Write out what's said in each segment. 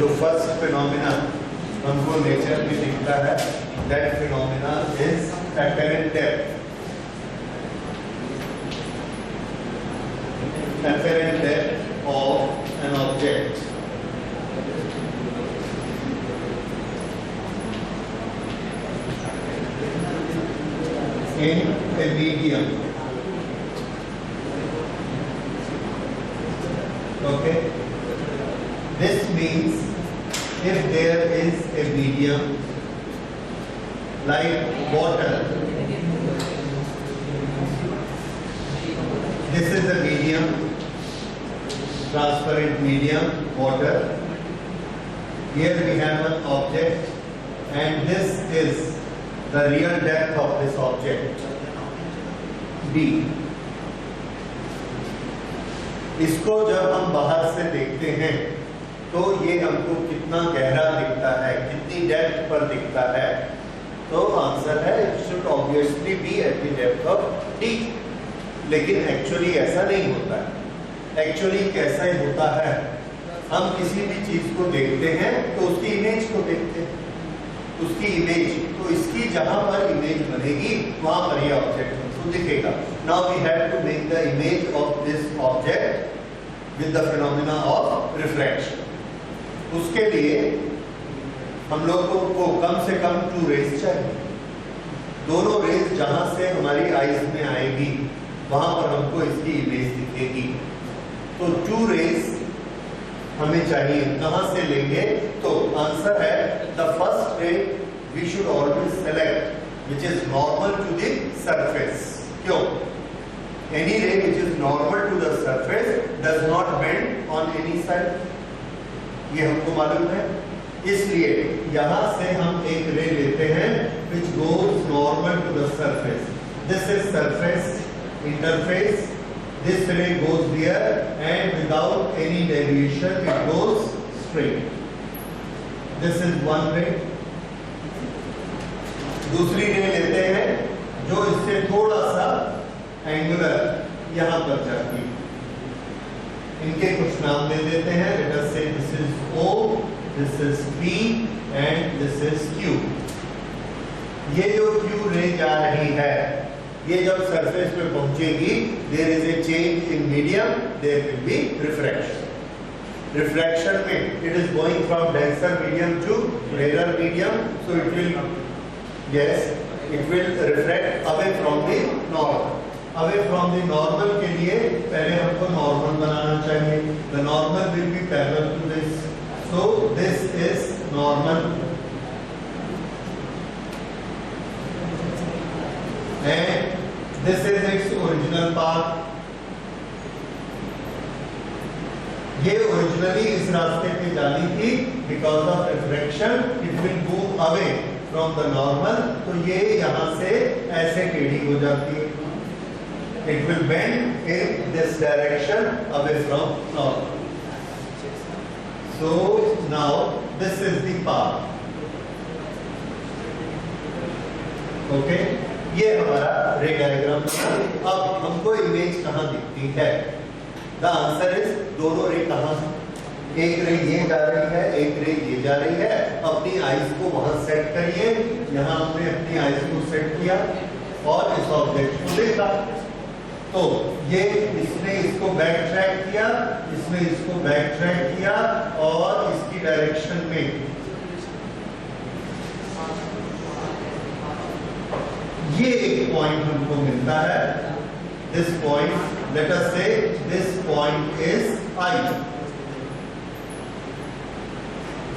जो first phenomena हमको nature में दिखता है, that phenomena is apparent depth. Apparent depth of an object in a medium. Okay, this means if there is a medium like water, this is the medium, transparent medium, water. Here we have an object and this is the real depth of this object, D. इसको जब हम बाहर से देखते हैं तो ये हमको कितना गहरा दिखता है, कितनी डेप्थ पर दिखता है, तो आंसर है it should obviously be at the depth of D. लेकिन एक्चुअली ऐसा नहीं होता है। एक्चुअली कैसा ही होता है, हम किसी भी चीज को देखते हैं तो उसकी इमेज को देखते हैं, उसकी इमेज, तो इसकी जहां पर इमेज बनेगी वहां पर यह ऑब्जेक्ट हमको दिखेगा। Now we have to make the image of this object with the phenomena of refraction. उसके लिए हम लोगों को कम से कम 2 रेज चाहिए। दोनों रेज जहां से हमारी आईज में आएगी वहां पर हमको इसकी इमेज दिखेगी। तो 2 रेज हमें चाहिए। कहां से लेंगे? तो आंसर है the first ray we should always select which is normal to the surface. क्यों? Any ray which is normal to the surface does not bend on any side, ये हमको मालूम है। इसलिए यहां से हम एक रे लेते हैं which goes normal to the surface. This is surface interface. This ray goes here and without any deviation it goes straight. This is one ray. दूसरी रे लेते हैं जो इससे थोड़ा सा एंगुलर यहां पर जाती है। इनके कुछ नाम दे देते हैं। Let us say this is O, this is P and this is Q. ये जो Q रे जा रही है, ये जब सरफेस पे पहुंचेगी, there is a change in medium, there will be refraction. Refraction में it is going from denser medium to rarer medium, so it will, yes, it will refract away from the normal. Away from the normal के लिए पहले हमको normal बनाना चाहिए. The normal will be parallel to this. So this is normal and this is its original path. ये originally इस रास्ते पे जानी थी, because of refraction it will move away from the normal. तो ये यहाँ से ऐसे टेढ़ी हो जाती है. It will bend in this direction away from normal. So now this is the path. Okay, ये हमारा रे डायग्राम। अब हमको इमेज कहाँ दिखती है? The answer is दोनों रे कहाँ हैं? एक रे ये जा रही है, एक रे ये जा रही है। अपनी आईज को वहां सेट करिए। यहाँ हमने अपनी आईज को सेट किया और इस ऑब्जेक्ट को देखा। तो ये इसने इसको बैक ट्रैक किया, इसने इसको बैक ट्रैक किया और इसकी डायरेक्शन में ये एक पॉइंट हमको मिलता है। दिस पॉइंट, लेट अस से दिस पॉइंट इज I,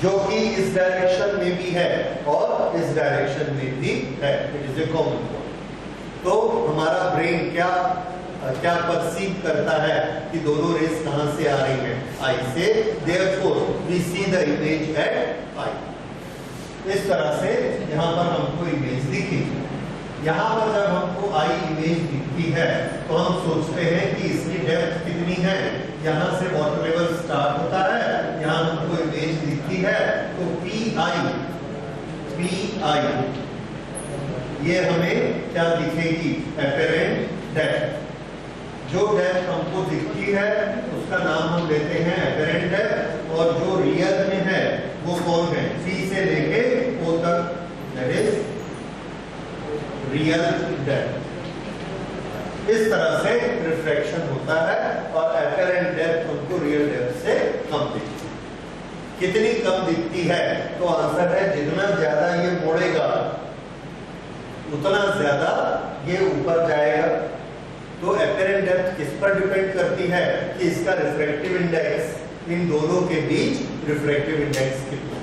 जो कि इस डायरेक्शन में भी है और इस डायरेक्शन में भी है। It is A common point. तो हमारा ब्रेन क्या परसीव करता है कि दोनों रेस कहां से आ रही हैं? आई से। Therefore we see the image at eye. इस तरह से यहां पर हमको इमेज दिखी। यहां पर जब हमको आई इमेज दिखती है तो हम सोचते हैं कि इसकी डेप्थ कितनी है। यहां से वाटर लेवल स्टार्ट होता है, यहां हमको इमेज दिखती है, तो पी आई ये हमें क्या दिखेगी? Apparent depth. जो डेप्थ हमको दिखती है उसका नाम हम लेते हैं एपेरेंट डेप्थ, और जो रियल में है रियल डेप्थ। इस तरह से रिफ्रैक्शन होता है और अपरेंट डेप्थ उनको रियल डेप्थ से कम दिखती है। कितनी कम दिखती है? तो आंसर है जितना ज्यादा ये मोड़ेगा उतना ज्यादा ये ऊपर जाएगा। तो अपरेंट डेप्थ किस पर डिपेंड करती है कि इसका रिफ्रैक्टिव इंडेक्स, इन दोनों के बीच रिफ्रैक्टिव इंडेक्स कितना।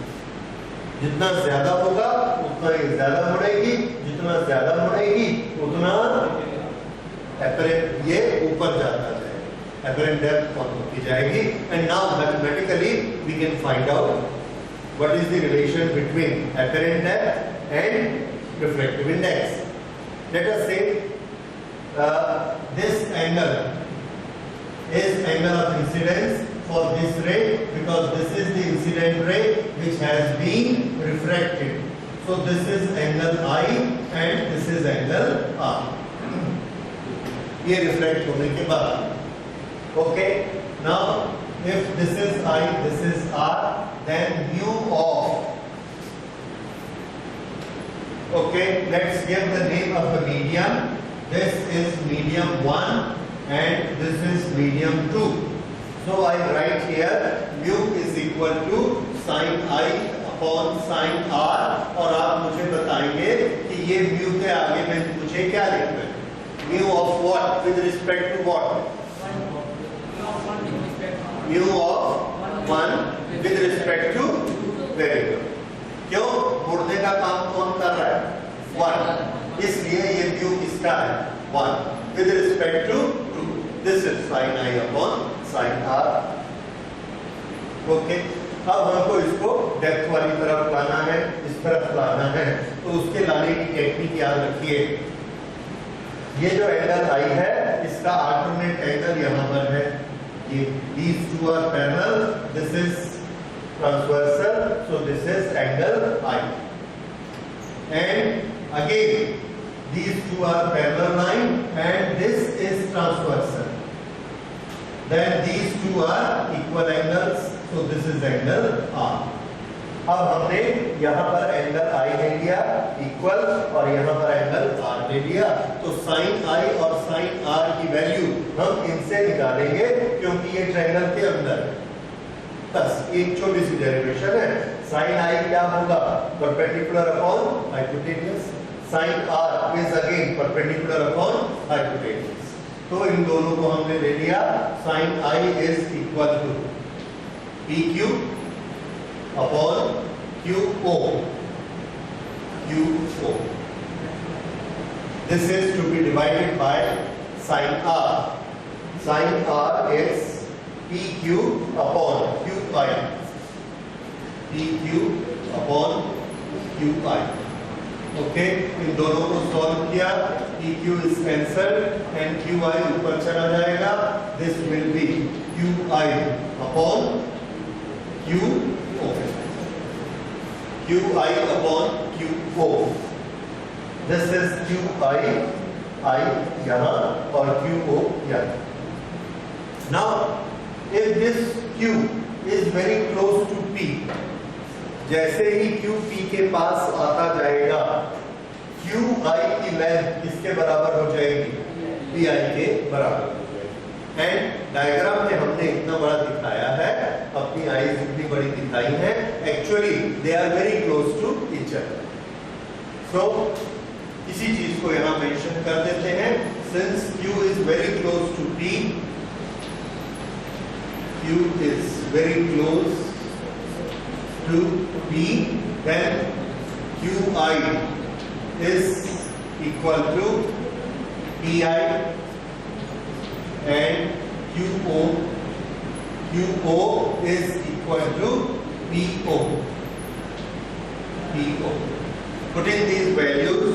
जितना ज्यादा होगा उतना ये ज्यादा मुड़ेगी, जितना ज्यादा मुड़ेगी उतना अपरेंट ये ऊपर जाता जाएगा, अपरेंट डेप्थ कम होती जाएगी। And now mathematically we can find out what is the relation between apparent depth and refractive index. Let us say this angle is angle of incidence for this ray, because this is the incident ray which has been refracted. So this is angle I and this is angle R. ये reflect होने के बाद, okay, now if this is I, this is R, then mu of, okay, let's give the name of the medium. This is medium 1 and this is medium 2. So I write here mu is equal to sin I upon sin R, और आप मुझे बताएंगे कि ये mu के आगे में मुझे क्या लिखना है? Mu of what with respect to what? Mu of 1 with respect to, very good. क्यों? मुड़ने का काम कौन कर रहा है? 1, इसलिए ये mu किसका है? 1 with respect to 2. This is sin I upon sin R. Okay. अब हमको इसको डेप्थ वाली तरफ लाना है, इस तरफ लाना है, तो उसके लाने की टेक्निक याद रखिए। ये जो एंगल I है इसका अल्टरनेट एंगल यहाँ पर है, ये these two are parallel, this is transversal, so this is angle I, and again these two are parallel line and this is transversal, then these two are equal angles, so this is angle R. अब हमने यहाँ पर angle I ले लिया equal और यहाँ पर angle R ले लिया, तो sin I और sin R की वैल्यू हम इनसे निकालेंगे क्योंकि ये ट्रायंगल के अंदर है। बस एक छोटी सी डेरिवेशन है। sin I क्या होगा? Perpendicular upon hypotenuse, sin R is again perpendicular upon hypotenuse। तो इन दोनों को हमने ले लिया, sin I is equal to PQ upon QO, QO। This is to be divided by sin R। Sin R is PQ upon QI, PQ upon QI। Okay, इन दोनों को solve किया, PQ is cancelled and QI ऊपर चला जाएगा। This will be QI upon QO, QI upon QO। This is QI, I यहाँ और QO यहाँ। Now, if this Q is very close to P, जैसे ही Q P के पास आता जाएगा, QI की लेंथ किसके बराबर हो जाएगी? PI के बराबर हो जाएगी। एंड डायग्राम में हमने इतना बड़ा दिखाया है, अपनी आईज इतनी बड़ी दिखाई है, actually they are very close to each other. So इसी चीज को यहाँ मेंशन कर देते हैं, since Q is very close to P, Q is very close to P, then QI is equal to PI and QO is equal to PO, PO। Putting these values,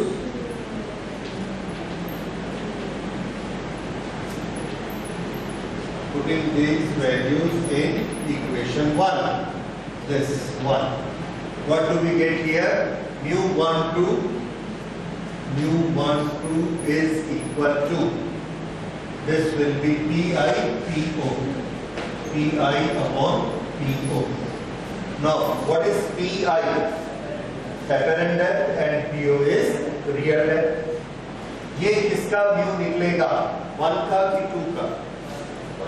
in equation 1, this 1, what do we get here? Mu12 is equal to, this will be PI PO, PI upon PO। Now what is PI? Apparent depth and PO is real depth। ये किसका mu निकलेगा, 1 का कि 2 का,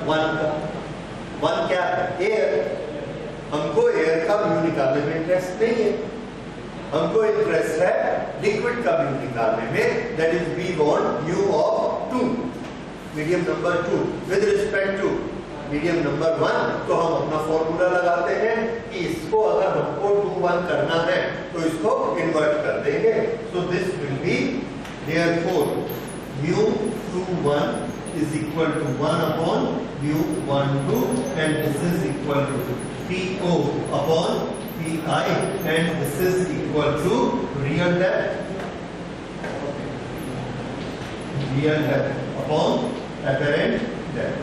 1 का। 1 क्या है, air. हमको एयर का म्यू निकालने में इंटरेस्ट नहीं है, हमको इंटरेस्ट है लिक्विड का म्यू निकालने में, that is we want mu of 2, medium number 2 with respect to medium number 1। तो हम अपना फॉर्मूला लगाते हैं कि इसको अगर हमको 2 1 करना है तो इसको इन्वर्ट कर देंगे। So this will be therefore mu 2 1 is equal to 1 upon mu 1 2 and this is equal to PO upon PI and this is equal to real depth upon apparent depth.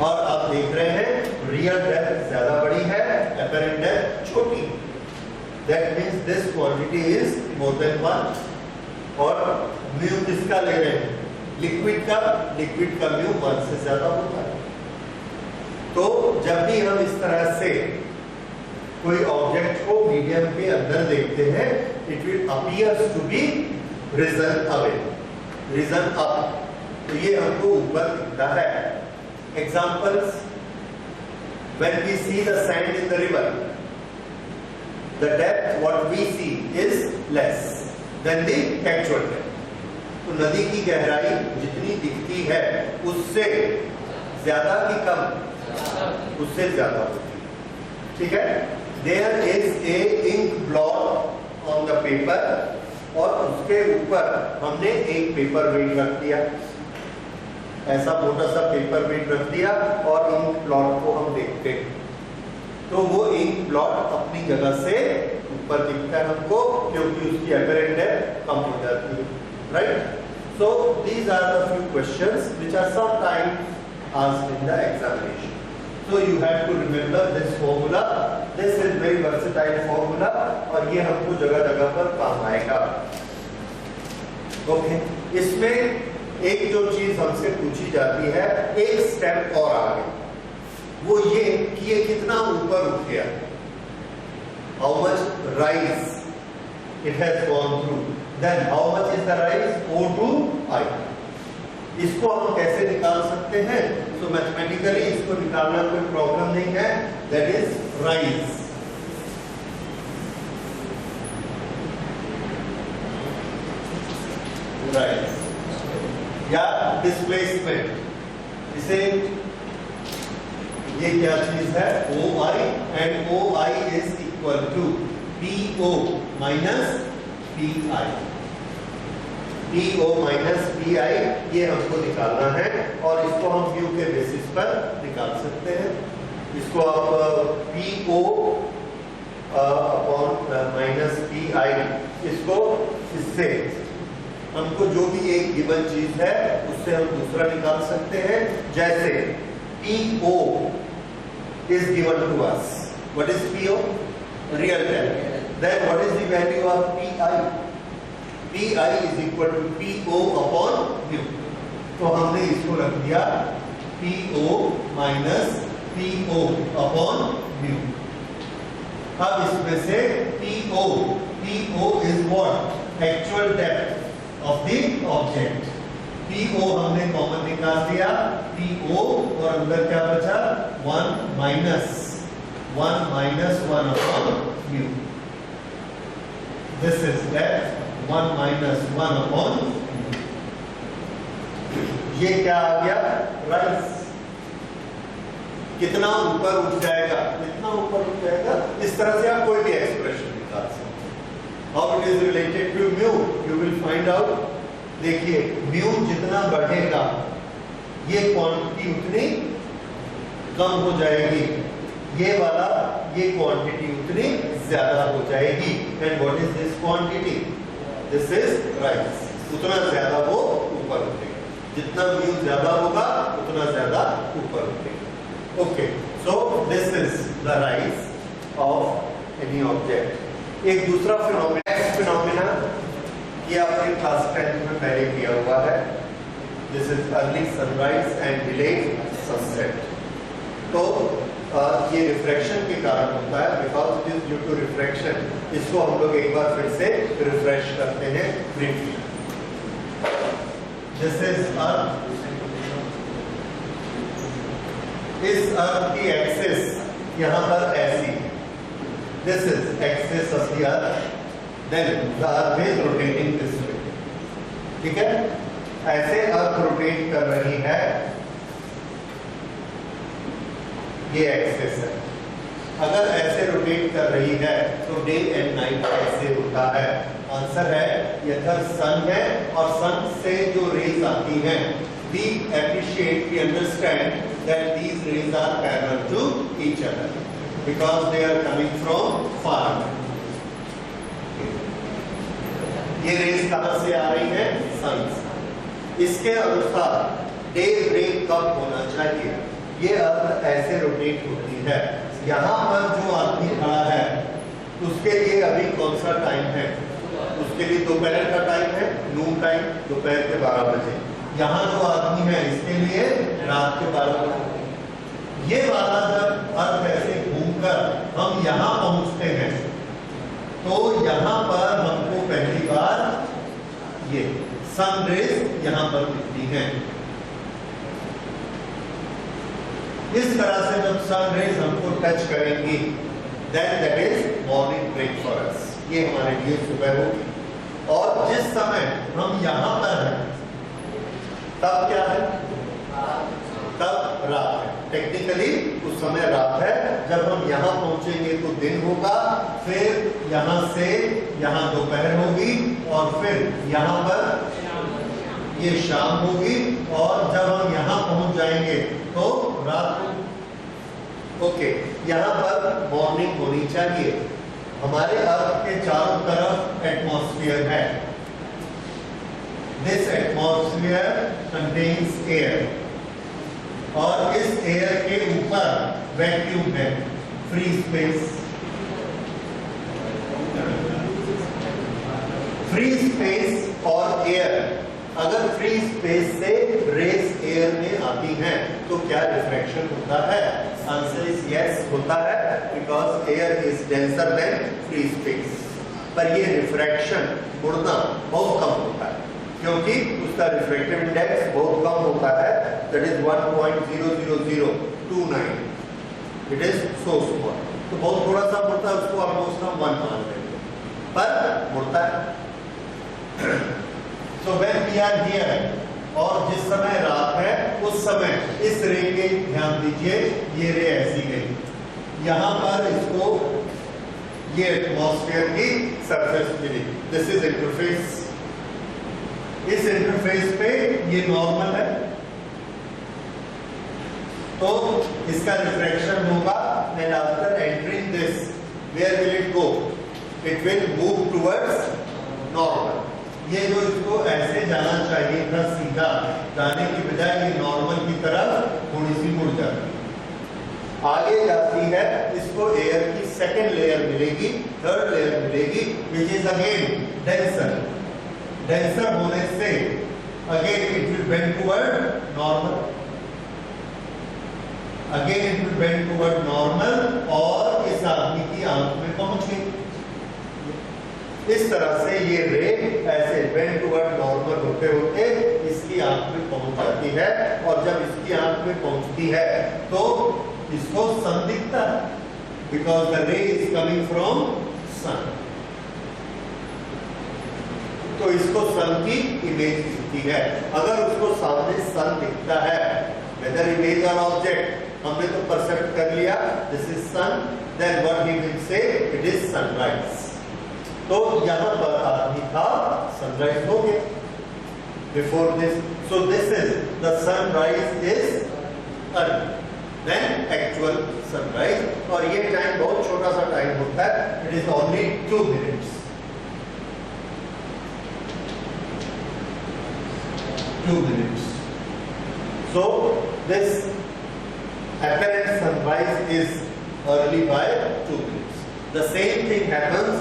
और आप देख रहे हैं रियल डेप्थ ज्यादा बड़ी है, apparent depth छोटी। That means this quantity is more than 1। और म्यू किसका ले रहे हैं, लिक्विड का। लिक्विड का म्यू 1 से ज्यादा होता है। तो जब भी हम इस तरह से कोई ऑब्जेक्ट को मीडियम के अंदर देखते हैं, it will appears to be risen away, risen up. तो ये हमको ऊपर दिखता है। Examples, when we see the sand in the river, the depth what we see is less than the actual depth। तो नदी की गहराई जितनी दिखती है उससे ज्यादा की कम, उससे ज्यादा होती है, ठीक है। There is a ink blot on the paper, और उसके ऊपर हमने एक पेपर वेट रख दिया, ऐसा मोटा सा पेपर वेट रख दिया और इंक ब्लॉट को हम देखते हैं, तो वो इंक ब्लॉट अपनी जगह से ऊपर दिखता है हमको, क्योंकि उसकी अपरेंट डेप्थ कम हो जाती है, right. So these are the few questions which are sometimes asked in the examination. So you have to remember this formula, this is very versatile formula, और ये हमको जगह जगह पर काम आएगा। ओके, इसमें एक जो चीज हमसे पूछी जाती है, एक स्टेप और आगे, वो ये कि ये कितना ऊपर उठ गया, how much rise it has gone through, then how much is the rise O to I। इसको हम कैसे निकाल सकते हैं? सो मैथमेटिकली इसको निकालना कोई प्रॉब्लम नहीं है, दैट इज राइज। राइज या डिस्प्लेसमेंट, इसे ये क्या चीज है, OI, and OI is equal to PO minus PI। PO minus PI ये हमको निकालना है, और इसको हम म्यू के बेसिस पर निकाल सकते हैं। इसको आप PO अपॉन माइनस PI, इसको इससे हमको जो भी एक गिवन चीज है उससे हम दूसरा निकाल सकते हैं। जैसे PO is given to us, what is PO? Real depth। Then what is the value of PI? PI is equal to PO upon mu. तो हमने इसको रख दिया PO minus PO upon mu. अब इसमें से PO is what? Actual depth of the object। PO हमने common निकाल दिया, PO, और अंदर क्या बचा, 1 minus 1 upon mu. This is depth 1 minus 1 upon mu. ये क्या आ गया, राइज। कितना ऊपर उठ जाएगा, कितना ऊपर उठ जाएगा, इस तरह से आप कोई भी एक्सप्रेशन निकाल सकते हैं। How it is related to mu, you will find out। देखिए म्यू जितना बढ़ेगा ये क्वांटिटी उतनी कम हो जाएगी, ये वाला ये क्वांटिटी उतनी ज्यादा हो जाएगी। And what is this quantity, this is rise. उतना ज्यादा वो ऊपर उठेगा, जितना म्यू ज्यादा होगा उतना ज्यादा ऊपर उठेगा। Okay, so this is the rise of any object. एक दूसरा फिनोमेना ये आपने क्लास 10 में पहले किया हुआ है, this is early sunrise and delayed sunset. तो ये रिफ्रैक्शन के कारण होता है, because it is due to refraction. इसको हम लोग एक बार फिर से रिफ्रेश करते हैं ब्रीफली। दिस इज अर्थ, इस अर्थ की एक्सिस यहाँ पर ऐसी है, this is axis of the earth, then the earth is rotating this way, ठीक है। ऐसे अर्थ रोटेट कर रही है, ये एक्सिस है। अगर ऐसे रोटेट कर रही है तो डे एंड नाइट ऐसे होता है। आंसर है यदि सन है और सन से जो रेज आती हैं, we appreciate, we understand that these rays are parallel to each other because they are coming from far. ये रेज कहां से आ रही है? सन से। इसके अनुसार डे ब्रेक कब होना चाहिए? ये अर्थ ऐसे रोटेट होती है। यहाँ पर जो आदमी खड़ा है उसके लिए अभी कौन सा टाइम है? उसके लिए दोपहर का टाइम है, नून टाइम, दोपहर के 12 बजे। यहाँ जो आदमी है इसके लिए रात के 12 बजे। ये वाला जब अर्थ ऐसे घूमकर हम यहाँ पहुंचते हैं तो यहाँ पर हमको पहली बार ये सन रेज यहाँ पर दिखती हैं। इस तरह से जब सन रेज हमको टच करेंगी, then that is morning break for us। ये हमारे लिए सुबह होगी। और जिस समय हम यहाँ पर हैं तब क्या है? तब रात है। टेक्निकली उस समय रात है। जब हम यहाँ पहुंचेंगे तो दिन होगा, फिर यहाँ से यहाँ दोपहर होगी और फिर यहाँ पर ये शाम होगी और जब हम यहाँ पहुंच जाएंगे तो रात को। ओके, यहाँ पर मॉर्निंग होनी चाहिए। हमारे अर्थ के चारों तरफ एटमॉस्फेयर है। दिस एटमॉस्फेयर कंटेन्स एयर और इस एयर के ऊपर वैक्यूम है, फ्री स्पेस। फ्री स्पेस और एयर, अगर फ्री स्पेस से रेस एयर में आती हैं तो क्या रिफ्रैक्शन होता है? आंसर इज यस, होता है, because air is denser then free space. पर ये रिफ्रैक्शन, मुड़ना बहुत कम होता है क्योंकि उसका रिफ्रैक्टिव इंडेक्स बहुत कम होता है, that is 1.00029। It is so small, तो बहुत थोड़ा सा मुड़ता है, उसको ऑलमोस्ट हम 1 मान लेंगे, पर मुड़ता है। So when we are here, और जिस समय रात है उस समय इस रे के ध्यान दीजिए, ये रे ऐसी गई, यहाँ पर इसको ये एटमॉस्फेयर की सरफेस मिली। This is interface. इस इंटरफेस पे ये नॉर्मल है तो इसका रिफ्रैक्शन होगा and after entering this where will it go? It will move towards normal. ये जो इसको ऐसे जाना चाहिए था सीधा, जाने की बजाय ये नॉर्मल की तरफ थोड़ी सी मुड़ जाती है, आगे जाती है। इसको एयर की सेकेंड लेयर मिलेगी, थर्ड लेयर मिलेगी, which is again denser. Denser होने से again it will bend toward normal, again it will bend toward normal और इस आदमी की आंख में पहुंच गई। इस तरह से ये रे ऐसे बेंड टुवर्ड नॉर्मल होते होते इसकी आंख में पहुंच जाती है और जब इसकी आंख में पहुंचती है तो इसको सन दिखता है, because the ray is coming from sun. तो इसको सन की इमेज दिखती है। अगर उसको सामने सन दिखता है, वेदर इमेज और ऑब्जेक्ट, हमने तो परसेप्ट कर लिया this is sun, then what he will say it is sunrise. तो यहाँ पर आदमी था, सनराइज हो गया before this. So this is the sunrise is early than actual sunrise. और ये टाइम बहुत छोटा सा टाइम होता है, it is only 2 minutes. 2 minutes. So this apparent sunrise is early by 2 minutes. The same thing happens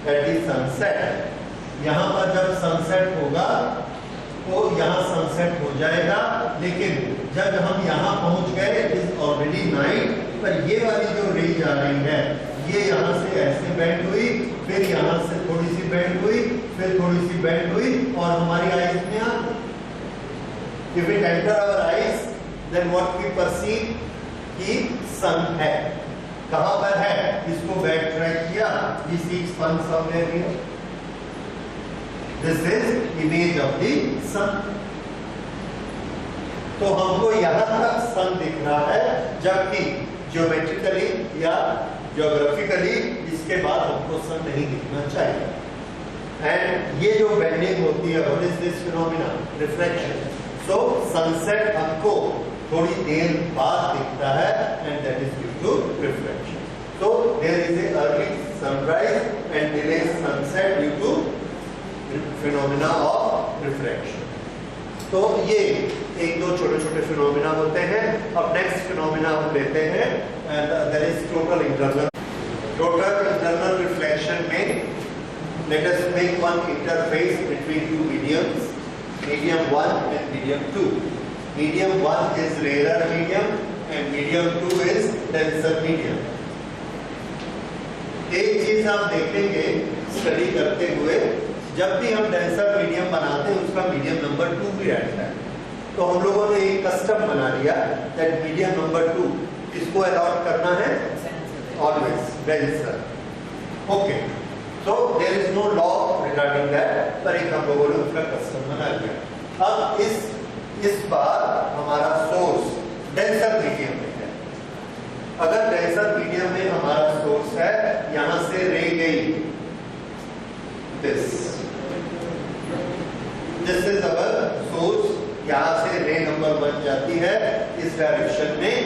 at the sunset. यहाँ पर जब सनसेट होगा तो यहाँ सनसेट हो जाएगा, लेकिन जब हम यहाँ पहुंच गए इट इज ऑलरेडी नाइट पर ये वाली जो रे जा रही है ये यहाँ से ऐसे बेंड हुई, फिर यहाँ से थोड़ी सी बेंड हुई, फिर थोड़ी सी बेंड हुई और हमारी आईज में आ गई। If it enter our eyes, then what we perceive कि सन है। कहाँ पर है? इसको बैक ट्रैक किया, we see sun somewhere here. This is image of the sun. तो हमको यहाँ तक सन दिख रहा है, जबकि ज्योमेट्रिकली या ज्योग्राफिकली इसके बाद हमको सन नहीं दिखना चाहिए। एंड ये जो बेंडिंग होती है, what is this phenomena? Reflection. So sunset हमको थोड़ी देर बाद दिखता है and that is due to reflection. So there is a early sunrise and delay sunset due to phenomena of reflection. तो ये एक दो छोटे छोटे फिनोमेना होते हैं। अब नेक्स्ट फिनोमेना हम लेते हैं and that is total internal reflection में let us make one interface between two mediums, medium 1 and medium 2. Medium 1 is rarer medium and medium 2 is denser medium. एक चीज आप देखेंगे स्टडी करते हुए, जब भी हम डेंसर मीडियम बनाते हैं उसका मीडियम नंबर 2 भी रहता है। तो हम लोगों ने एक कस्टम बना लिया दैट मीडियम नंबर 2 किसको अलॉट करना है? Always denser. Okay, so there is no law regarding that, पर एक हम लोगों ने उसका कस्टम बना लिया। अब इस बार हमारा सोर्स डेंसर मीडियम में है। अगर डेंसर मीडियम में हमारा सोर्स है, यहां से रे गई, दिस इज अवर सोर्स, यहां से रे नंबर 1 जाती है इस डायरेक्शन में,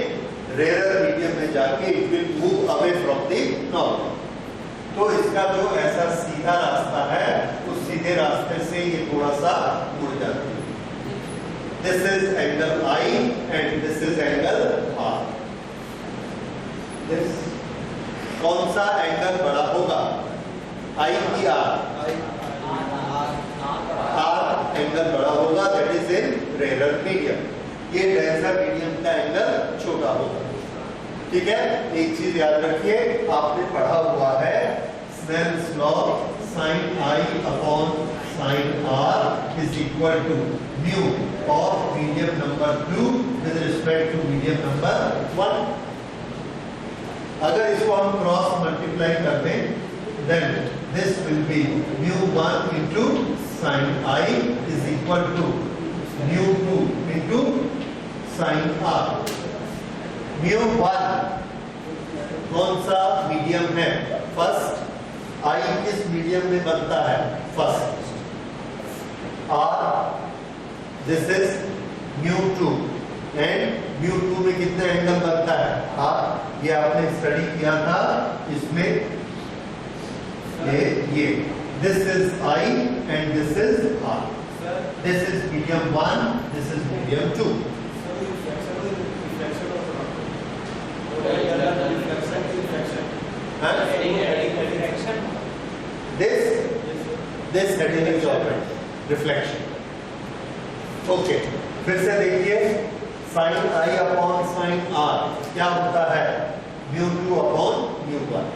रेयर मीडियम में जाके it will move away from the normal. तो इसका जो ऐसा सीधा रास्ता है, उस सीधे रास्ते से ये थोड़ा सा मुड़ जाती है। This is angle I and this is angle R। This कौन सा एंगल बड़ा होगा? I की R? R एंगल बड़ा होगा, that is in rare medium. ये डेंसर मीडियम का एंगल छोटा होगा। ठीक है, एक चीज याद रखिए, आपने पढ़ा हुआ है Snell's law, sin I upon sin R is equal to mu of medium number 2 with respect to medium number 1। अगर इसको हम क्रॉस मल्टीप्लाई कर दें, then this will be mu 1 into sin I is equal to mu 2 into sin R। Mu 1 कौन सा medium है? First. I किस medium में बनता है? First. R this is mu 2 and mu 2 में कितने एंगल बनता है? R। ये आपने स्टडी किया था इसमें, ये this is I and this is R। This is medium 1, this is medium 2। This heading is alright, reflection. Okay, फिर से देखिए, sin I upon sin R क्या होता है? Mu 2 upon mu 1।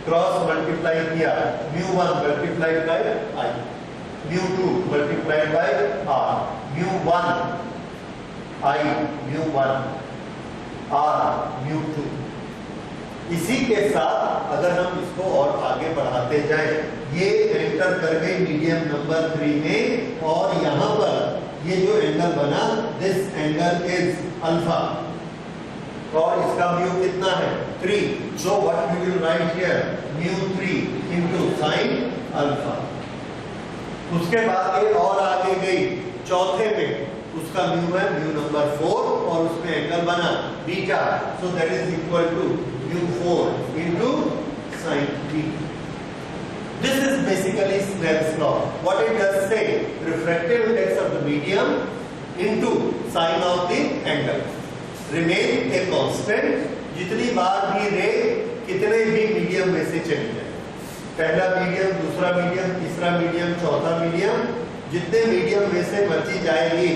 Cross multiply किया, mu 1 multiplied by I, mu 2 multiplied by R, mu 1 I, mu 1 R, mu 2। इसी के साथ अगर हम इसको और आगे बढ़ाते जाएं, ये एंटर कर गए मीडियम नंबर 3 में, और यहाँ पर ये जो एंगल बना, दिस एंगल इज अल्फा, और इसका म्यू कितना है? 3। So what we will write here? Mu 3 into sin alpha. उसके बाद ये और आगे गई, चौथे में उसका म्यू है म्यू नंबर 4, और उसमें एंगल बना beta, so that is equal to mu 4 into sin b. This is basically Snell's law. What it does say, refractive index of the medium into sin of the angle remain a constant। जितनी बार भी रे कितने भी medium में से चली जाए, पहला मीडियम, दूसरा मीडियम, तीसरा मीडियम, चौथा मीडियम, जितने मीडियम में से बची जाएगी,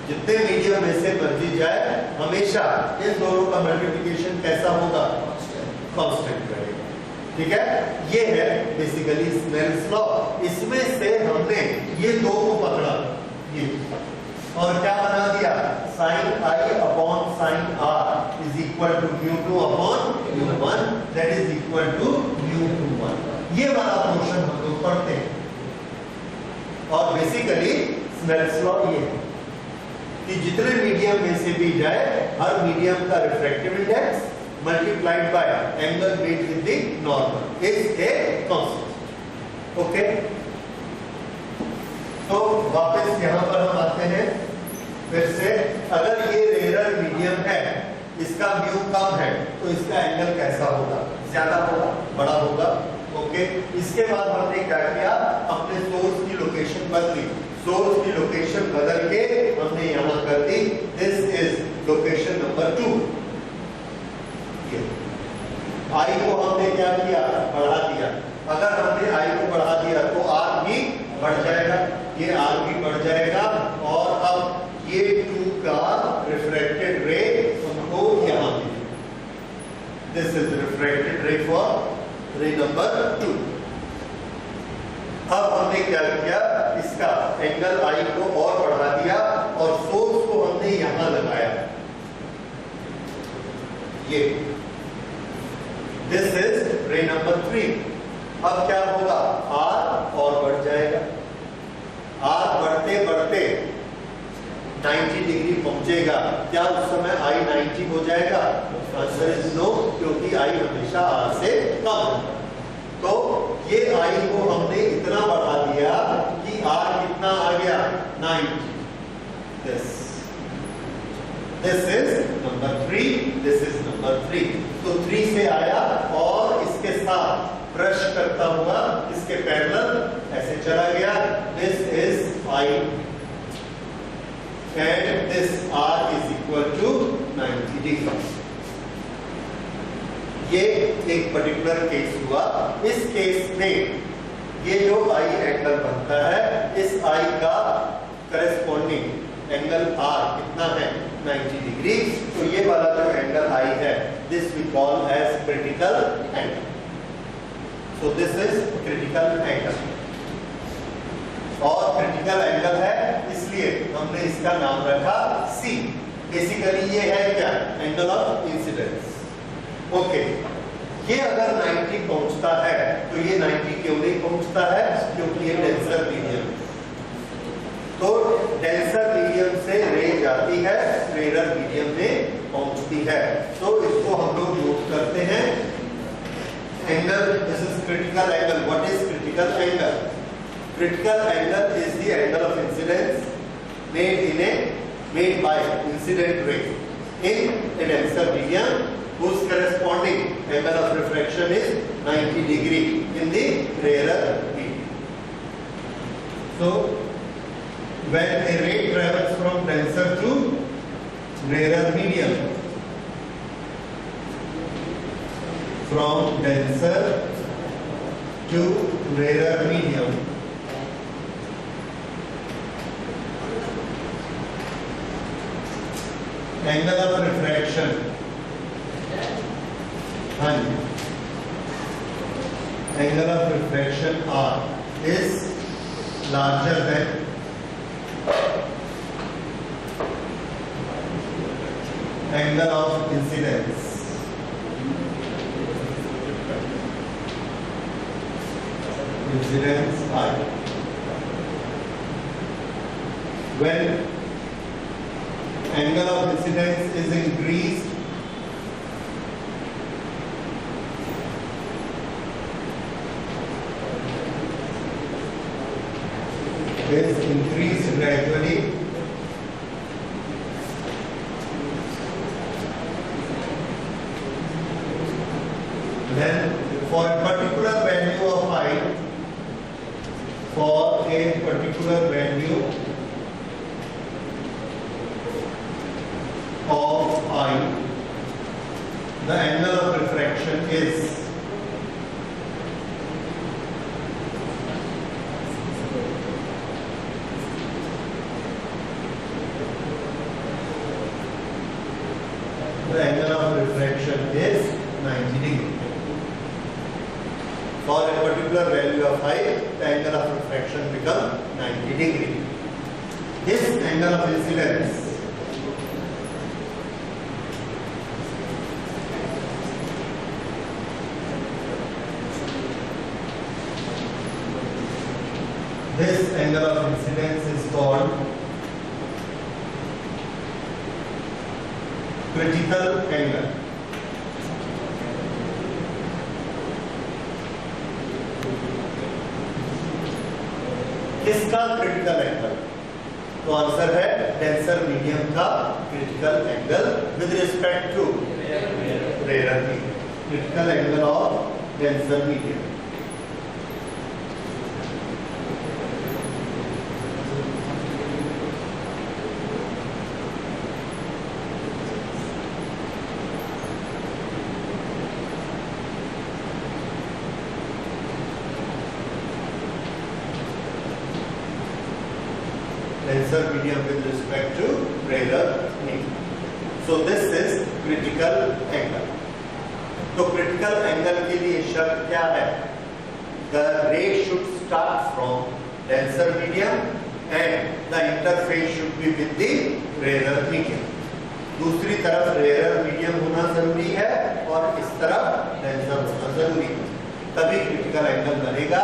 जितने मीडियम में से मर्जी जाए हमेशा इन दोनों का मल्टीप्लिकेशन कैसा होगा, कांस्टेंट रहेगा। ठीक है, ये है बेसिकली स्नेल्स लॉ। इसमें से हमने ये दो को पकड़ा, ये और क्या बना दिया, sin i upon sin r is equal to μ2 upon μ1 that is equal to μ21। ये वाला पोर्शन हम लोग पढ़ते हैं। और बेसिकली स्नेल्स लॉ ये है कि जितने मीडियम में से भी जाए हर मीडियम का refractive index multiplied by angle made with the normal is a constant. Okay, तो वापस यहां पर हम आते हैं फिर से। अगर ये रेयर मीडियम है, इसका म्यू कम है, तो इसका एंगल कैसा होगा, ज्यादा होगा, बड़ा होगा। ओके, इसके बाद हमने क्या किया, अपने सोर्स की लोकेशन बदली। सोर्स की लोकेशन बदल के हमने यहां कर दी दिस इज लोकेशन नंबर 2। आई को हमने क्या किया, बढ़ा दिया। अगर हमने आई को बढ़ा दिया तो आर भी बढ़ जाएगा, ये आर भी बढ़ जाएगा। और अब ये 2 का रिफ्रैक्टेड रे हमको यहां मिले। दिस इज रिफ्रैक्टेड रे फॉर रे नंबर 2। अब हमने क्या किया, इसका एंगल आई को और बढ़ा दिया और सोर्स को हमने यहां लगाया, ये दिस इज रे नंबर 3। अब क्या होगा, आर और बढ़ जाएगा। आर बढ़ते बढ़ते 90 डिग्री पहुंचेगा। क्या उस समय आई 90 हो जाएगा, आंसर इज नो, क्योंकि आई हमेशा आर से कम है। तो ये आई को हमने इतना बढ़ा दिया कि आर कितना आ गया, 90। This is number 3, this is number 3। तो 3 से आया और इसके साथ ब्रश करता हुआ इसके पैरेलल ऐसे चला गया। This is I and this R is equal to 90 degree. ये एक पर्टिकुलर केस हुआ। इस केस में ये जो आई एंगल बनता है, इस आई का करेस्पॉन्डिंग एंगल आर कितना है, 90 डिग्री। तो ये वाला जो एंगल आई है, this we call as critical angle. So this is critical angle. और क्रिटिकल एंगल है इसलिए हमने इसका नाम रखा C। बेसिकली ये है क्या, एंगल ऑफ इंसिडेंस। ओके, ये अगर 90 पहुंचता है तो ये 90 क्यों नहीं पहुंचता है, क्योंकि ये डेंसर मीडियम। तो डेंसर मीडियम से रे जाती है, रेयर मीडियम में पहुंचती है। तो इसको हम लोग नोट करते हैं। Angle, this is critical angle. What is critical angle? Critical angle is the angle of incidence made by incident ray in a denser medium whose corresponding angle of refraction is 90 degree in the rarer medium. So when a ray travels from denser to rarer medium, from denser to rarer medium, angle of refraction angle of refraction R is larger than angle of incidence I. When angle of incidence is increased, gradually, then for a particular value of I, for a particular value of I, the angle of refraction is the angle of refraction is 90 degree. For a particular value of height, the angle of refraction becomes 90 degree. This angle of incidence is called critical angle. किसका critical angle? तो answer है denser medium का critical angle with respect to rare medium. Critical angle of denser medium. Denser medium with respect to rarer medium. So this is critical angle. तो critical angle के लिए शर्त क्या है? The ray should start from denser medium and the interface should be with the rarer medium. दूसरी तरफ rarer medium होना जरूरी है और इस तरफ denser होना जरूरी है. तभी critical angle बनेगा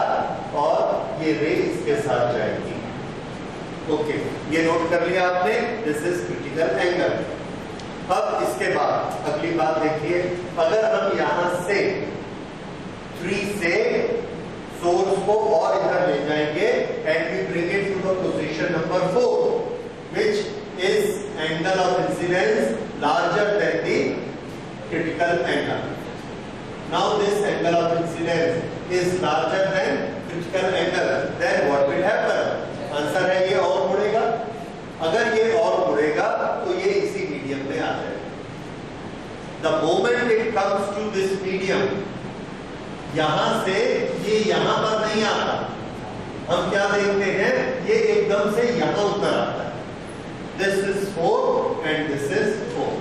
और ये ray इसके साथ जाएगी. ओके, ये नोट कर लिया आपने. This is critical angle. अब इसके बाद अगली बात देखिए. अगर हम यहां से 3 से सोर्स को और इधर ले जाएंगे and we bring it to the position number 4 which is angle of incidence larger than the critical angle. Now this angle of incidence is larger than critical angle. Then what will happen? Answer है ये और मुड़ेगा. अगर ये और मुड़ेगा तो ये इसी medium में आ जाएगा. The moment it comes to this medium, यहां से ये यहां पर नहीं आता. हम क्या देखते हैं? ये एकदम से यहां उतर आता है. This is 4 and this is 4.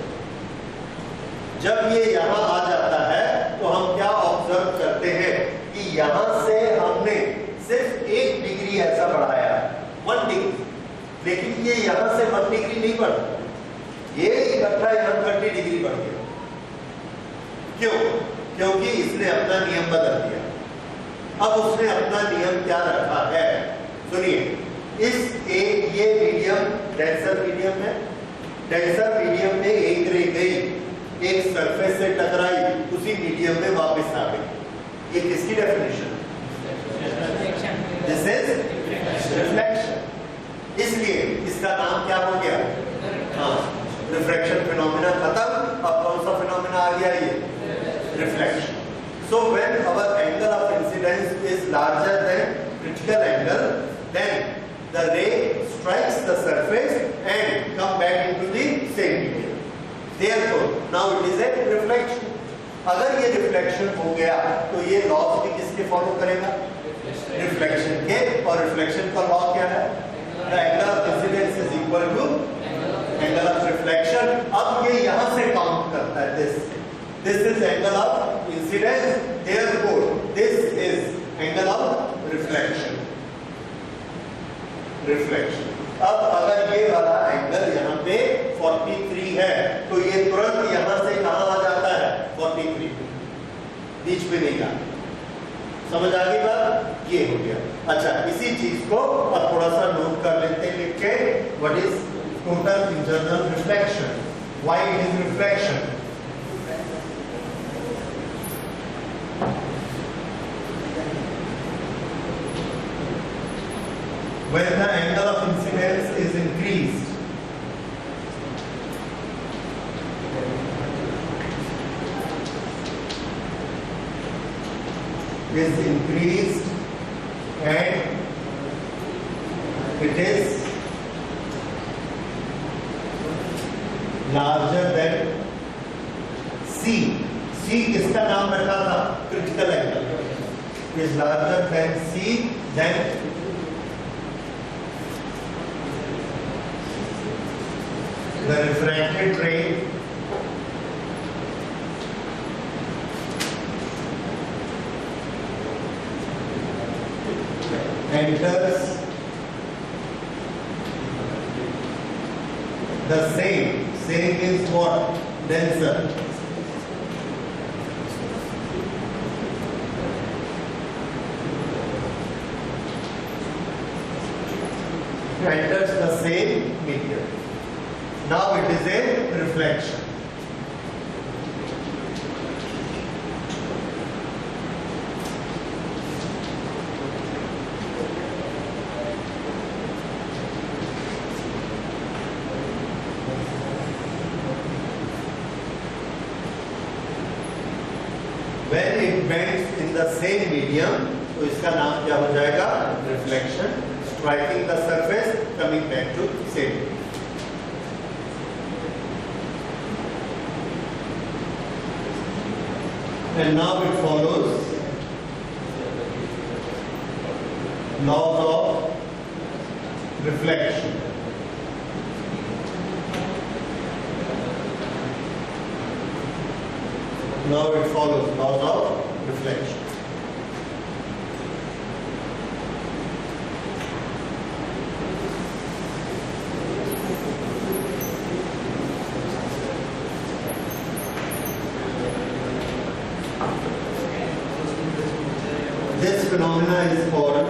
जब ये यहां आ जाता है तो हम क्या ऑब्जर्व करते हैं कि यहां से हमने सिर्फ 1 डिग्री ऐसा बढ़ाया, 1 डिग्री, लेकिन ये यहां से 1 डिग्री नहीं बढ़ा. ये इकट्ठा 130 डिग्री बढ़ गया. क्यों? क्योंकि इसने अपना नियम बदल दिया. अब उसने अपना नियम क्या रखा है? सुनिए. ये मीडियम डेंसर मीडियम है. डेंसर मीडियम में एक रे गई, एक सरफेस से टकराई, उसी मीडियम में वापस आ गई. ये किसकी डेफिनेशन? This is reflection. इसलिए इसका नाम क्या हो गया? हाँ, रिफ्रैक्शन फिनोमेना खत्म. अब कौन सा फिनोमेना आ गया? ये reflection. So when our angle of incidence is larger than critical angle, then the ray strikes the surface and come back into the same medium. Therefore now it is a reflection. अगर ये reflection हो गया तो ये laws भी किसके follow करेगा? Reflection के. और रिफ्लेक्शन का लॉ क्या है? The angle of incidence is equal to angle of reflection. अब ये यहां से काउंट करता है. This is angle of incidence. Therefore, this is angle of reflection. Reflection. अब अगर ये वाला एंगल यहाँ पे 43 है तो ये तुरंत यहां से कहां आ जाता है? 43 बीच में नहीं आता. समझ आ गई बात? ये हो गया. अच्छा, इसी चीज को अब थोड़ा सा नोट कर लेते हैं लिख के. What is total internal reflection? Why it is reflection? When the angle of incidence is increased, and it is larger than C. C किसका नाम रखा था? Critical angle. is larger than C, then the refracted ray enters the same means what? Denser. Enters the same medium. Now it is a reflection. When it bends in the same medium, तो इसका नाम क्या हो जाएगा? Reflection. Striking the surface, coming back to same. And now it follows laws of reflection. Now it follows laws of reflection. This phenomena is called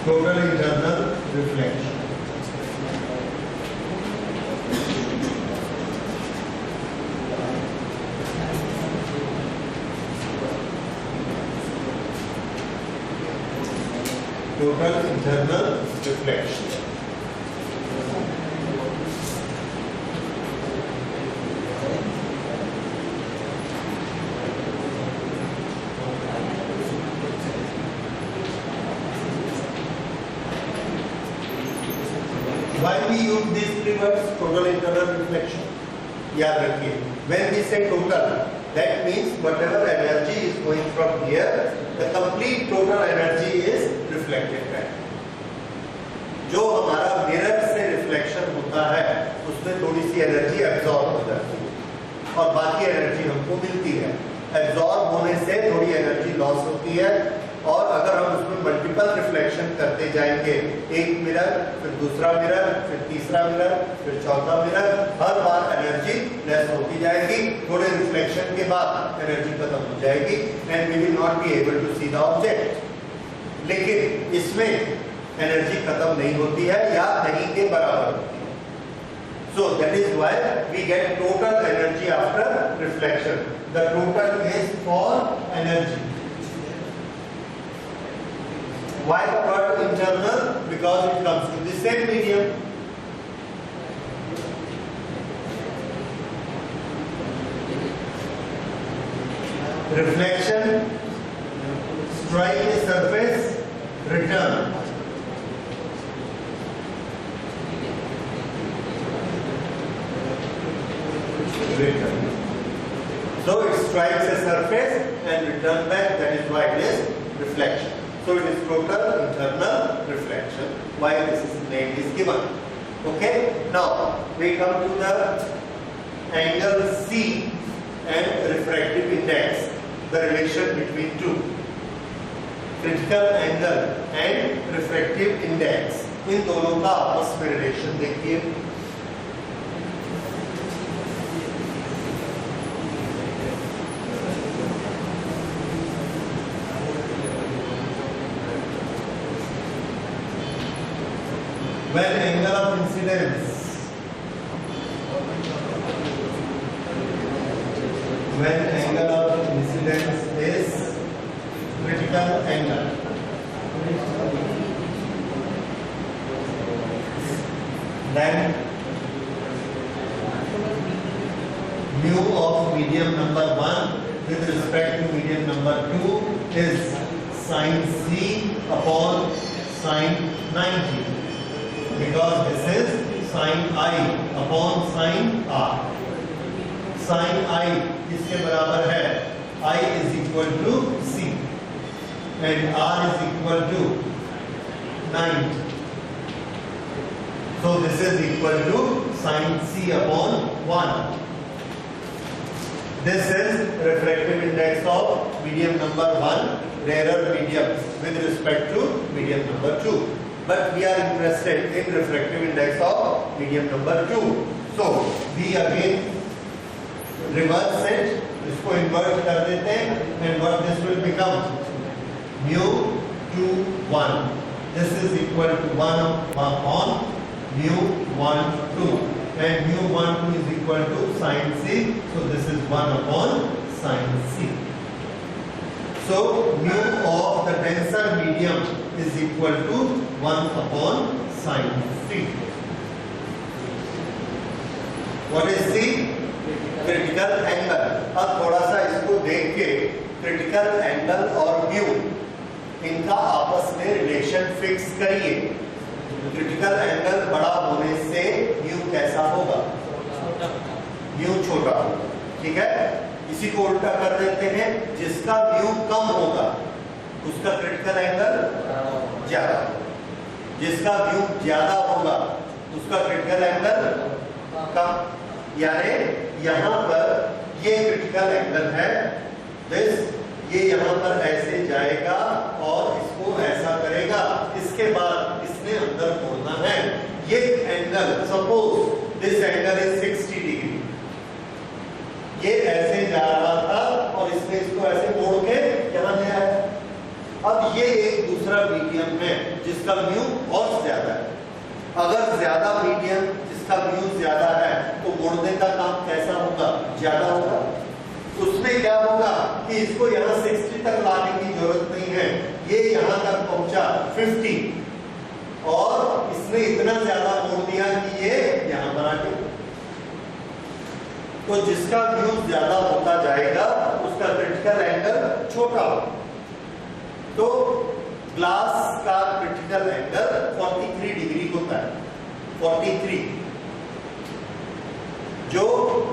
total internal reflection. Total internal reflection. Why we use these three words, total internal reflection? याद रखिए, when we say total, that means whatever energy is going from here, the complete total energy is reflected back. जो हमारा mirror से reflection होता है, उसमें थोड़ी सी energy absorb हो जाती है और बाकी एनर्जी हमको मिलती है. एब्जॉर्ब होने से थोड़ी एनर्जी लॉस होती है और अगर हम उसमें मल्टीपल रिफ्लेक्शन करते जाएंगे, एक मिरर, फिर दूसरा मिरर, फिर तीसरा मिरर, फिर चौथा मिरर, हर बार एनर्जी लेस होती जाएगी. थोड़े रिफ्लेक्शन के बाद एनर्जी खत्म हो जाएगी and we will not be able to see the object. लेकिन इसमें एनर्जी खत्म नहीं होती है या नहीं के बराबर होती है. So that is why we get total energy after reflection. The total is for energy. Why the word internal? Because it comes to the same medium. Reflection, strike a surface, return. Return. So it strikes a surface and return back. That is why it is reflection. So it is total internal reflection. Why this name is given. Okay. Now we come to the angle C and refractive index. The relation between two. Critical angle and refractive index. इन दोनों का आपस में relation देखिए. When angle of incidence is critical angle, then mu of medium number 1 with respect to medium number 2 is sin C upon sin 90. Because this is sin I upon sin R. Sin I किसके बराबर है? I is equal to C and R is equal to 90. So this is equal to sin c upon 1. This is refractive index of medium number 1, rarer medium, with respect to medium number 2. But we are interested in refractive index of medium number 2. So we again reverse it, इसको invert कर देते हैं, and what this will become? Mu 2 1. This is equal to 1 upon mu 1 2, and mu 1 2 is equal to sin c. So this is 1 upon sin c. So mu of the denser medium is equal to 1 upon sin c. What is the critical angle? अब थोड़ा सा इसको देख के critical angle और mu इनका आपस में रिलेशन फिक्स करिए। क्रिटिकल एंगल बड़ा होने से mu कैसा होगा? mu छोटा होगा, ठीक है? इसी को उल्टा कर देते हैं, जिसका mu कम होगा उसका क्रिटिकल एंगल ज्यादा, जिसका mu ज्यादा होगा उसका क्रिटिकल एंगल कम। यानी यहाँ पर ये क्रिटिकल एंगल है, ये यहाँ पर ऐसे जाएगा और इसको ऐसा करेगा, इसके बाद इसने अंदर मोड़ना है। ये angle, suppose this angle is 60 degree, ये ऐसे जा रहा था और इसने इसको ऐसे मोड़ के यहाँ ले आया। अब ये एक दूसरा मीडियम है जिसका म्यू बहुत ज्यादा है। अगर ज्यादा मीडियम जिसका म्यू ज्यादा है तो मोड़ने का काम कैसा होगा? ज्यादा होगा। उसमें क्या होगा कि इसको यहाँ 60 तक लाने की जरूरत नहीं है, ये यहाँ तक पहुंचा 50 और इसने इतना ज्यादा मोड़ दिया कि ये यहाँ पर आके, तो जिसका म्यू ज्यादा होता जाएगा उसका क्रिटिकल एंगल छोटा होगा। तो ग्लास का क्रिटिकल एंगल 43 डिग्री होता है, 43। जो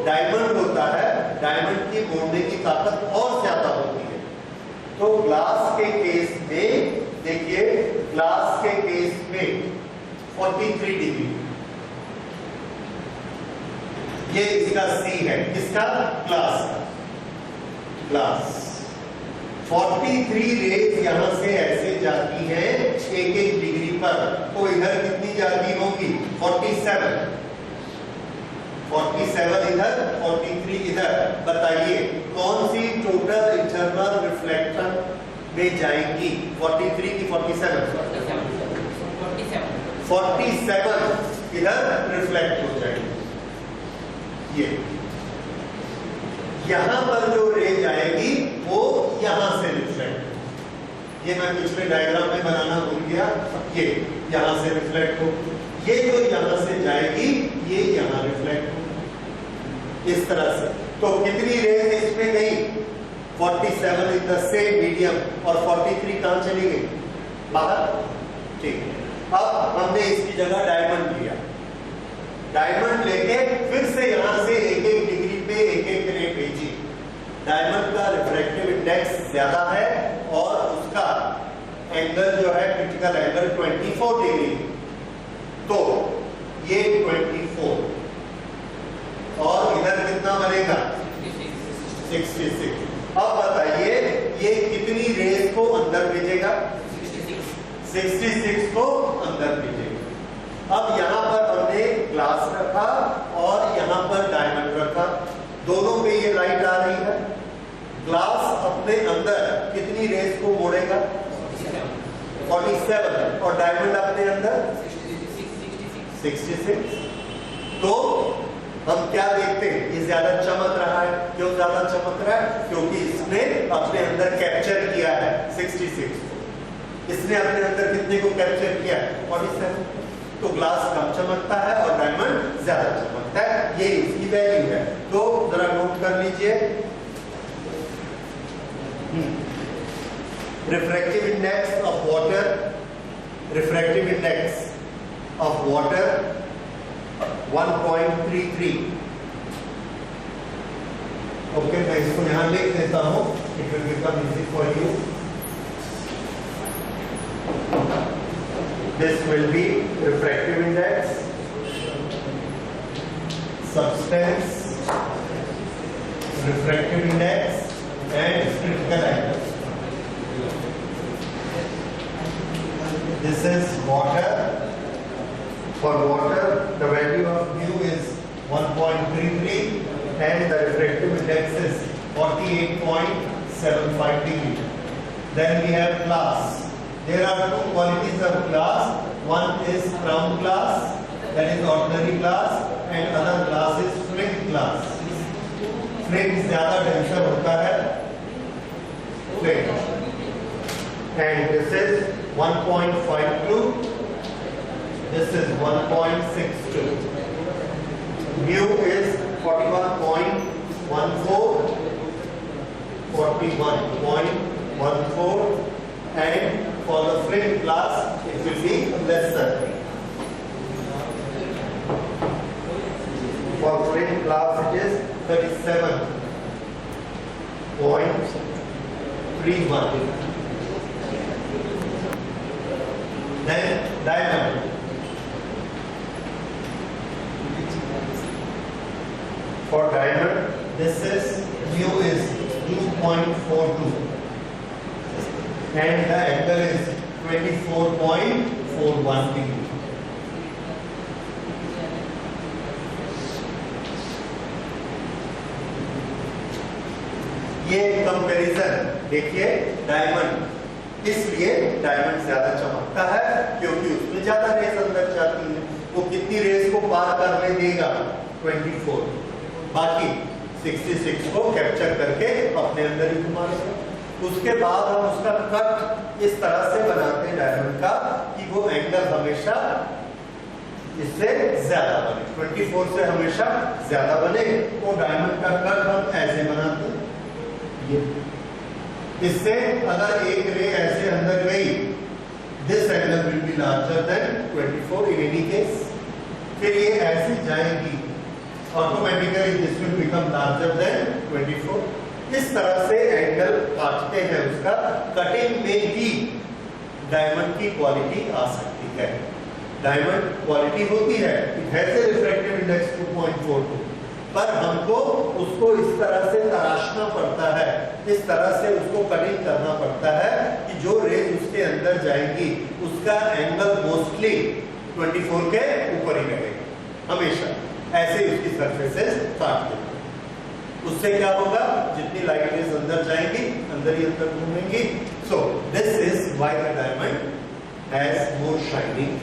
डायमंड होता है, डायमंड की मोड़ने की ताकत और ज्यादा होती है। तो ग्लास के केस में देखिए, ग्लास के केस में 43 डिग्री, ये इसका C है, किसका? ग्लास का। ग्लास 43 रेज यहां से ऐसे जाती है 1-1 डिग्री पर, तो इधर कितनी जाती होगी? 47 इधर, 43 इधर। बताइए कौन सी टोटल इंटरनल रिफ्लेक्शन में जाएंगी? 43 की 47? 47 इधर रिफ्लेक्ट हो जाएंगी। ये यहां पर जो रे जाएगी वो यहां से रिफ्लेक्ट, ये मैं पिछले डायग्राम में बनाना भूल गया, ये यहां से रिफ्लेक्ट हो, ये जो यहां से जाएगी ये यहां रिफ्लेक्ट हो, इस तरह से। तो कितनी रेज इसमें गई? 47 इन द सेम मीडियम, और 43 कहां चली गई? बाहर। ठीक, अब हमने इसकी जगह डायमंड लिया, डायमंड लेके फिर से यहां से 1-1 डिग्री पे 1-1 रे भेजी। डायमंड का रिफ्रैक्टिव इंडेक्स ज्यादा है और उसका एंगल जो है क्रिटिकल एंगल 24 डिग्री, तो ये 24 और इधर कितना बनेगा? 66। अब बताइए ये कितनी रेज को अंदर भेजेगा? 66 को अंदर भेजेगा। अब यहाँ पर हमने ग्लास रखा और यहाँ पर डायमंड रखा, दोनों पे ये लाइट आ रही है। ग्लास अपने अंदर कितनी रेज को मोड़ेगा? 47 और डायमंड अपने अंदर 66। तो हम क्या देखते हैं? ये ज्यादा चमक रहा है। क्यों ज्यादा चमक रहा है? क्योंकि इसने अपने अंदर कैप्चर किया है 66 को। इसने अपने अंदर कितने को कैप्चर किया? 47। तो ग्लास कम चमकता है और डायमंड ज्यादा चमकता है, ये इसकी वैल्यू है। तो जरा नोट कर लीजिए, refractive index of water, refractive index of water 1.33। Okay, मैं इसको यहां लिख देता हूं, it will become easy for you. This will be refractive index distance, refractive index and critical angle. This is water. For water, the value of mu is 1.33 and the refractive index is 48.75 degree. Then we have glass. There are two qualities of glass. One is crown glass, that is ordinary glass, and other glass is flint glass. Flint ज़्यादा denser होता है, flint. And this is 1.52. This is 1.62. Mu is 41.14, 41.14, and for the flint glass it will be lesser. For flint glass it is 37.31. Then diamond. For diamond, this is mu is 2.42 and the angle is 24.41 degree. ये comparison देखिए diamond, इसलिए diamond ज्यादा चमकता है क्योंकि उसमें ज्यादा race अंदर जाती है। वो कितनी रेस को पार करने देगा? 24। बाकी 66 को कैप्चर करके अपने अंदर ही घुमा लेगा। उसके बाद हम उसका कट इस तरह से बनाते हैं डायमंड का कि वो एंगल हमेशा इससे ज्यादा बने, 24 से हमेशा ज्यादा बने। तो डायमंड का कट हम ऐसे बनाते हैं, ये इससे अगर एक रे ऐसे अंदर गई, this angle will be larger than 24 in any case. फिर ये ऐसे जाएगी, automatically this will become larger than 24। इस तरह से एंगल काटते हैं उसका। कटिंग में ही डायमंड की क्वालिटी आ सकती है। डायमंड क्वालिटी होती है, it has a refractive index 2.42, पर हमको उसको इस तरह से तराशना पड़ता है, इस तरह से उसको कटिंग करना पड़ता है कि जो रेज उसके अंदर जाएगी उसका एंगल मोस्टली 24 के ऊपर ही रहेगा हमेशा। ऐसे उसकी सरफेसेस काटते हैं। उससे क्या होगा? जितनी लाइट रेज अंदर जाएंगी, अंदर ही अंदर घूमेंगी। So this is why the diamond has more shining.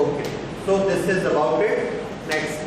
Okay, so this is about it. Next